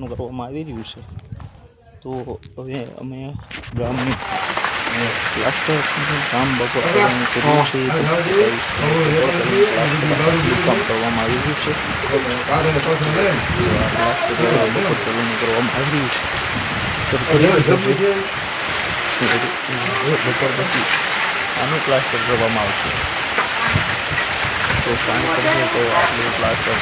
પ્લાસ્ટરનું કરવામાં આવી રહ્યું છે. તો હવે અમે ગામની પ્લાસ્ટરનું કામ બપોર કર્યું છે. કામ કરવામાં આવી રહ્યું છે. બપોર ચાલુનું કરવામાં આવી રહ્યું છે. બપોર પછી આનું પ્લાસ્ટર કરવામાં આવશે. તો કામ કરીએ તો આટલું પ્લાસ્ટર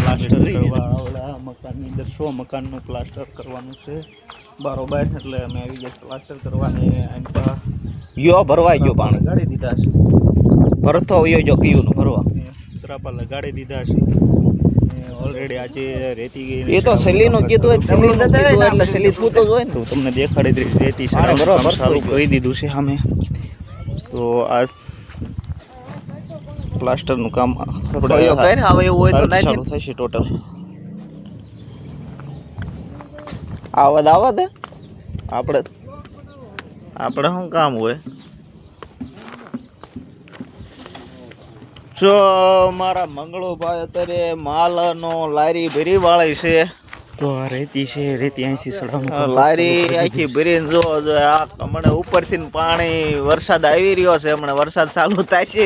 પ્લાસ્ટર કરવા આવડા મકાનની અંદર 100 મકાનનું પ્લાસ્ટર કરવાનું છે બારોબાર. એટલે અમે આવી ગયા પ્લાસ્ટર કરવાની. યો ભરવાઈ ગયો પાણી લગાડી દીધા છે. ભરતો યો જો કીયુંનું ભરવા ત્રાપા લગાડી દીધા છે ઓલરેડી. આજે રેતી એ તો સેલીનું કીધું એટલે સેલી થૂતો જ હોય ને. તો તમને દેખાડી દઈશ રેતી બરાબર ચાલુ કરી દીધું છે અમે. તો આ પ્લાસ્ટરનું કામ હવે એવું હોય તો ચાલુ થશે ટોટલ. આવદ આપણે શું કામ હોય? જો મારા મંગળુભાઈ અત્યારે માલનો લારી ભરી વાળી છે. તો આ રેતી છે, રેતી અહીંથી સડાવવાનું લારી આખી ભરીને જો આ હમણાં ઉપરથી પાણી વરસાદ આવી રહ્યો છે. હમણાં વરસાદ ચાલુ થાય છે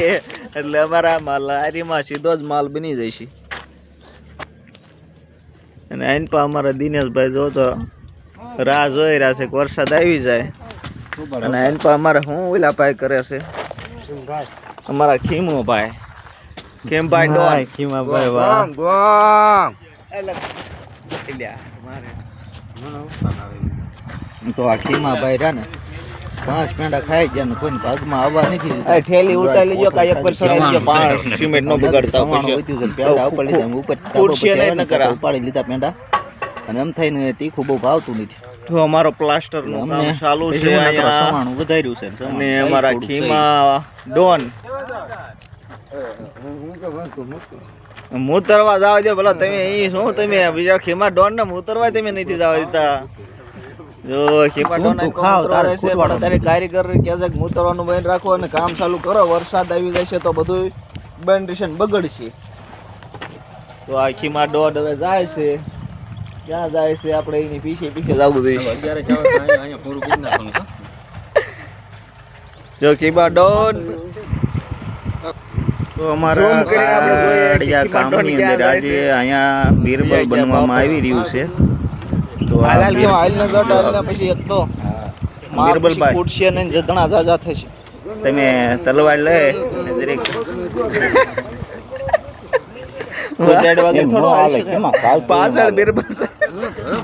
એટલે અમારા લારીમાં સીધો જ માલ બની જાય છે. અને આઈન પર અમારા દિનેશભાઈ જો તો રાહ જોઈ રહ્યા છે કે વરસાદ આવી જાય. અને આઈન પર અમારે શું ઓલા ભાઈ કરે છે? અમારા ખીમો ભાઈ કેમભાઈ ડોન ખીમાભાઈ વાહ તો આ ખીમાભાઈ રહ્યા ને 5 પેંડા ખાઈ ગયા ને કોઈ ભાગમાં આવવા નથી. ઠેલી ઉતારી લેજો કાંઈ એક પર ચડાવી દેજો. પાણી સિમેન્ટ નો બગાડતા પેંડા ઉપર લીધા ઉપર ઉપાડી લીધા પેંડા. અને એમ થઈને તીખું બહુ ભાવતું નથી. તો અમારો પ્લાસ્ટર નું કામ ચાલુ છે અહીંયા વધાર્યું છે. અને અમારા ખીમા ડોન મુતરવા જાવ દે ભલા તમે. અહીં શું તમે બીજા ખીમા ડોન ને મુતરવા તમે નથી જવા દેતા? જો ખીમા ડોન તારે કારીગર કહે છે કે મુતરવાનું બંધ રાખો અને કામ ચાલુ કરો. વરસાદ આવી જાય છે તો બધું બંધ રહેશે ને બગડશે. તો આ ખીમા ડોન હવે જાય છે. ક્યાં જાય છે? આપણે એની પીછે પીછે જવું જોઈએ. જો ખીમા ડોન તો અમારા કામની અંદર આજે અહીંયા બીરબલ બનવામાં આવી રહ્યું છે. તો પછી એક તો બીરબલભાઈ ફૂટશે ને જતણા જાજા થશે. તમે તલવાર લે દરેક પાછળ બીરબલ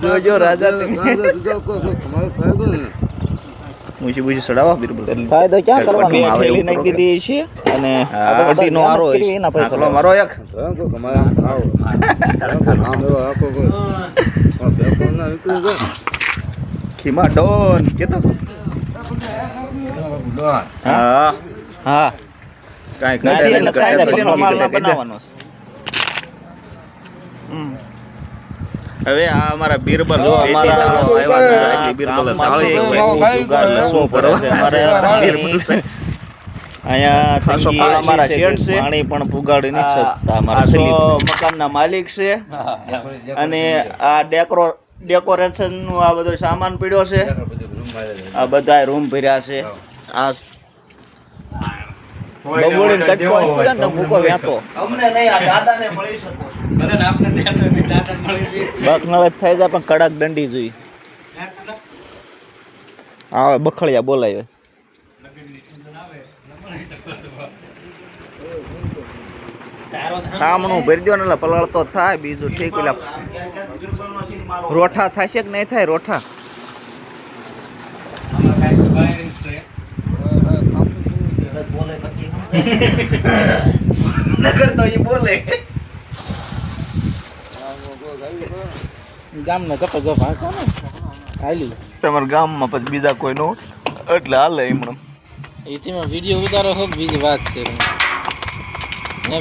જોજો રાજા મૂછી બૂછી સડાવા બીરબલ. ફાયદો ક્યાં કરવાનો? થેલી નાખી દીધી છે અને કબડ્ડીનો આરો એના પૈસા મારો એક ખીમા ડોન કેતો હા હા કાંઈ બનાવવાનો. હવે આ અમારા બીરબલ પાણી પણ પુગાડી નથી શકતા. મકાનના માલિક છે અને આ ડેકોરેશન નું આ બધો સામાન પડ્યો છે. આ બધા રૂમ ભર્યા છે. આ બબુડીને કટકો પડે ને મૂકો વ્યાતો અમને નહીં. આ દાદાને મળી શકો બખનળ થઈ જાય પણ કડક દંડી જોઈ આવે. બખળિયા બોલાય સામણું ભરી દો ને એટલે પલળતો થાય. બીજું ઠીક. એટલે રોઠા થશે કે નહીં થાય? રોઠા નગર તો એ બોલે ગામને કપા જો ભાગો ને હાલી તમારા ગામમાં પછી બીજા કોઈ નો એટલે હાલે એમણે એમાં વિડિયો ઉતારો હો બીજી વાત છે ને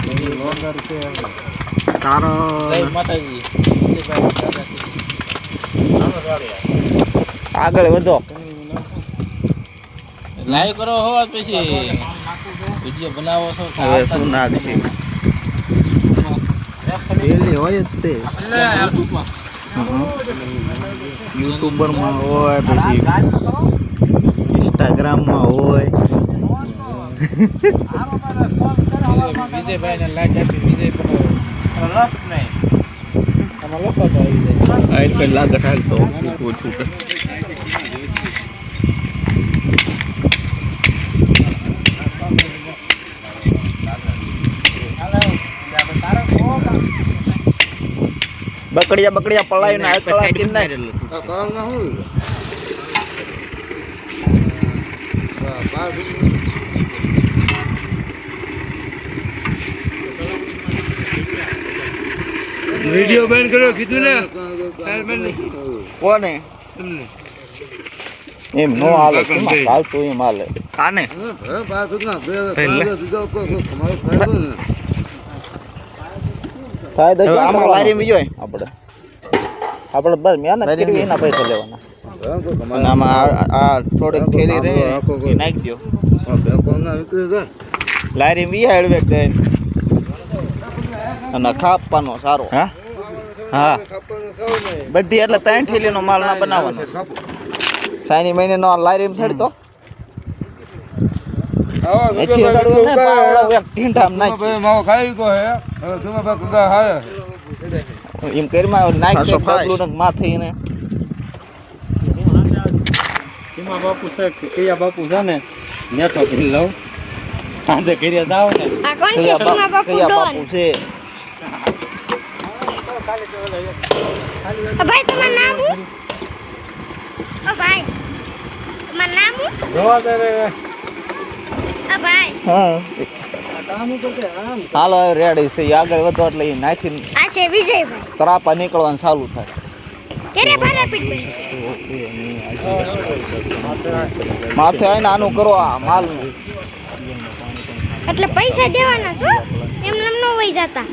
બીજી લોગર છે તારો જય માતાજી આગળ વધો લાઈવ કરો હો પછી વિડીયો બનાવો છો કે હવે શું નાખશે પેલી હોય જ તે યુટ્યુબરમાં હોય પછી ઇન્સ્ટાગ્રામમાં હોય વિજયભાઈને લાઈક આપી વિજય પણ પહેલા ઘટાડતો ઓછું બકડિયા પલાવીને આ કલાક કિન નાય વિડિયો બેન કર્યો કીધું ને કોને એમ નો હાલે હાલતું એમ હાલે કાને ફાયદો જો આમાં લારી બીજો આપણે બસ મહેનત કરવી એના પૈસા લેવાના અને આમાં આ થોડીક થેલી રહે એ નાખી દો લારી બી હેડવે દે અને ખાપવાનો સારો હા હા બધી એટલે 3 થેલીનો માલ ના બનાવવાનો સાઈની મહિનેનો લારીમ છડતો એથી છડવું ને પાવડો એક ઢીંઢામ નાખી માવો ખાઈ ગયો હે હવે તમે બા કગા હારે એમ કરીમાં નાખ દે ડબલું ને માથે ને સીમા બાપુ છે કયા બાપુ છે ને નેટો કરી લઉં આજે ઘરે જાવ ને આ કોણ છે સીમા બાપુ ડોન છે ભાઈ તમારું નામ શું ઓ ભાઈ તમારું નામ શું જોવા દે ઓ ભાઈ હા હાલો રેડી છે આગળ વધો એટલે એ નાખીને આ છે વિજયભાઈ તરાપા નીકળવાનું ચાલુ થાય કેરે ભાડા પીટ માથે આવીને આનું કરો આ માલનું એટલે પૈસા દેવાના છો એમ નામ નો વઈ જતા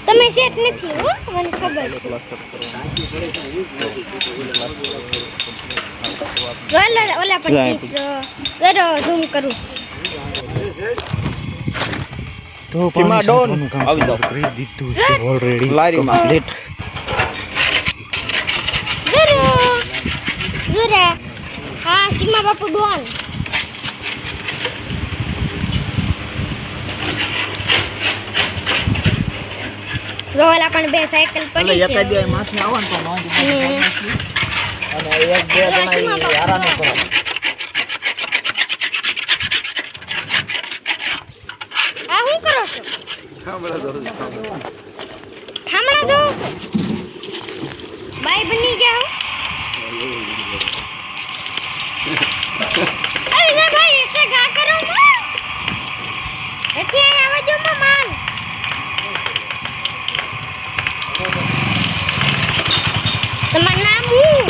તમે સેટ નથી હો મને ખબર છે ઓલા પણ કરો ઝૂમ કરું તો સીમા ડોન આવી જાઓ કરી દીધું છે ઓલરેડી લારીમાં પ્લેટ જરા હા સીમા બાપુ ડોન રોલા પણ બે સાયકલ પડી છે એક જ માથે આવો ને તો નોંધ અને એક બે જણા આરામ કરો આ શું કરો છો ઠામડા દો છો બાઈ બની ગયા અરે ના ભાઈ એટલે ગા કરો ને એટલે આવા જો માન તમારું નામ શું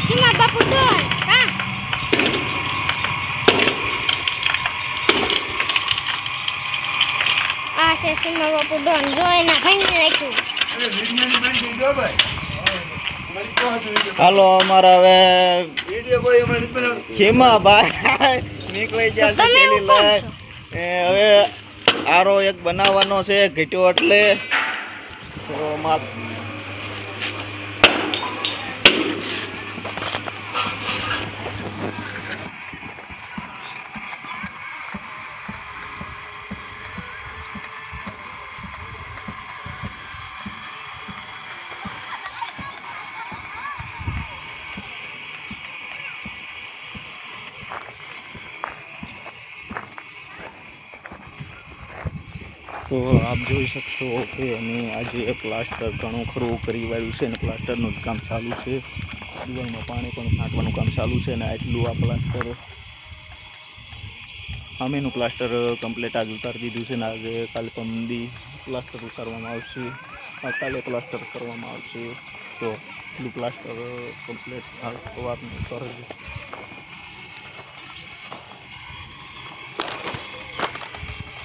સીમા બાપુ ડોન હા આ છે સીમા બાપુ ડોન જો એના ભાઈને રાખ્યું હાલો અમારા હવે ખેમા ભાઈ નીકળી ગયા છે તમે થેલી લઈ હવે આરો એક બનાવવાનો છે ઘટ્યો એટલે તો તો આપ જોઈ શકશો કે અમે આજે પ્લાસ્ટર ઘણું ખરું કરી વાળ્યું છે અને પ્લાસ્ટરનું જ કામ ચાલુ છે દિવાલમાં પાણી પણ છાંટવાનું કામ ચાલુ છે અને આટલું આ પ્લાસ્ટર અમેનું પ્લાસ્ટર કમ્પ્લીટ આજ ઉતારી દીધું છે ને આજે કાલે પમદી પ્લાસ્ટર ઉતારવામાં આવશે કાલે પ્લાસ્ટર કરવામાં આવશે તો એટલું પ્લાસ્ટર કમ્પ્લીટ હાલ સવારનું ઉતારશે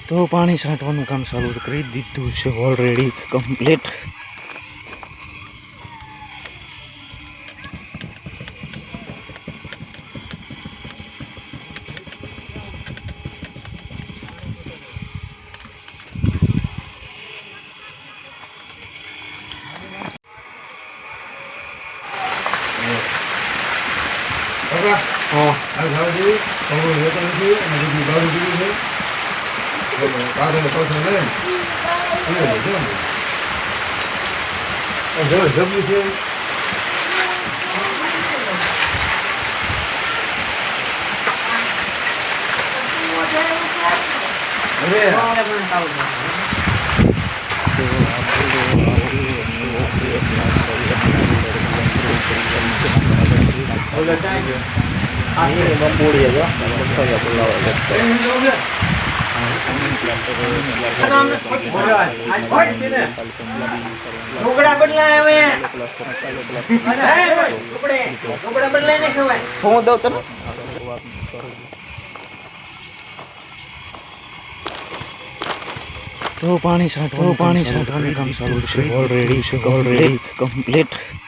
તો પાણી છાંટવાનું કામ ચાલુ કરી દીધું છે ઓલરેડી કમ્પ્લીટ બંબોડી જો મસાલા બોલાવે હું દઉં તને તો પાણી છાંટવાનું કામ ચાલુ છે ઓલરેડી કમ્પ્લીટ